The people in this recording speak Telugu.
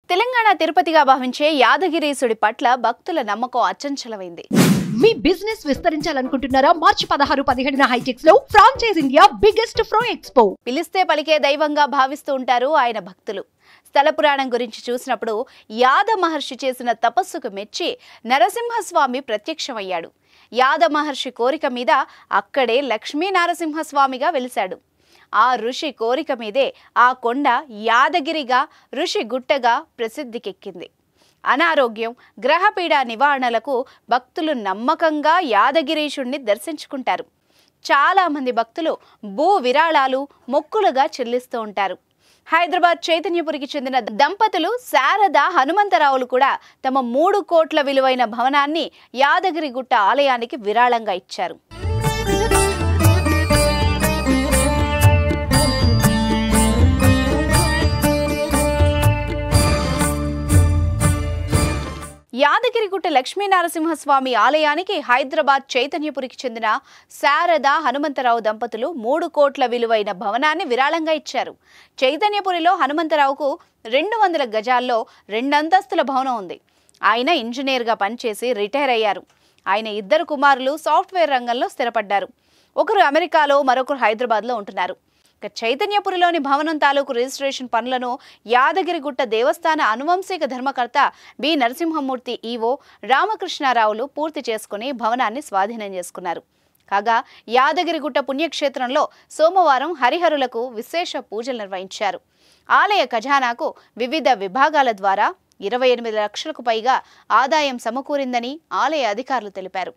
తెలంగాణ తిరుపతిగా భావించే యాదగిరీసుడి పట్ల భక్తుల నమ్మకం అచంచలమైంది. మీ బిజినెస్ విస్తరించాలనుకుంటున్నారా? మార్చి 16-17 హైటెక్స్ లో ఫ్రాంచైజ్ ఇండియా బిగ్గెస్ట్ ఫ్రో ఎక్స్పో. పిలిస్తే పలికే దైవంగా భావిస్తూ ఉంటారు ఆయన భక్తులు. స్థల పురాణం గురించి చూసినప్పుడు యాద మహర్షి చేసిన తపస్సుకు మెచ్చి నరసింహస్వామి ప్రత్యక్షమయ్యాడు. యాద మహర్షి కోరిక మీద అక్కడే లక్ష్మీ నరసింహస్వామిగా వెలిశాడు. ఆ ఋషి కోరిక మీదే ఆ కొండ యాదగిరిగా, ఋషి గుట్టగా ప్రసిద్ధికెక్కింది. అనారోగ్యం, గ్రహపీడ నివారణలకు భక్తులు నమ్మకంగా యాదగిరీశుణ్ణి దర్శించుకుంటారు. చాలామంది భక్తులు భూ విరాళాలు, మొక్కులుగా చెల్లిస్తూ ఉంటారు. హైదరాబాద్ చైతన్యపురికి చెందిన దంపతులు శారద, హనుమంతరావులు కూడా తమ 3 కోట్ల విలువైన భవనాన్ని యాదగిరిగుట్ట ఆలయానికి విరాళంగా ఇచ్చారు. యాదగిరిగుట్ట లక్ష్మీనరసింహస్వామి ఆలయానికి హైదరాబాద్ చైతన్యపురికి చెందిన శారద, హనుమంతరావు దంపతులు 3 కోట్ల విలువైన భవనాన్ని విరాళంగా ఇచ్చారు. చైతన్యపురిలో హనుమంతరావుకు 200 గజాల్లో 2 అంతస్తుల భవనం ఉంది. ఆయన ఇంజనీర్గా పనిచేసి రిటైర్ అయ్యారు. ఆయన 2 కుమారులు సాఫ్ట్వేర్ రంగంలో స్థిరపడ్డారు. ఒకరు అమెరికాలో, మరొకరు హైదరాబాద్లో ఉంటున్నారు. చైతన్యపురిలోని భవనం తాలూకు రిజిస్ట్రేషన్ పనులను యాదగిరిగుట్ట దేవస్థాన అనువంశిక ధర్మకర్త బి నరసింహమూర్తి ఈవో రామకృష్ణారావులు పూర్తి చేసుకుని భవనాన్ని స్వాధీనం చేసుకున్నారు. కాగా యాదగిరిగుట్ట పుణ్యక్షేత్రంలో సోమవారం హరిహరులకు విశేష పూజలు నిర్వహించారు. ఆలయ ఖజానాకు వివిధ విభాగాల ద్వారా 28 లక్షలకు పైగా ఆదాయం సమకూరిందని ఆలయ అధికారులు తెలిపారు.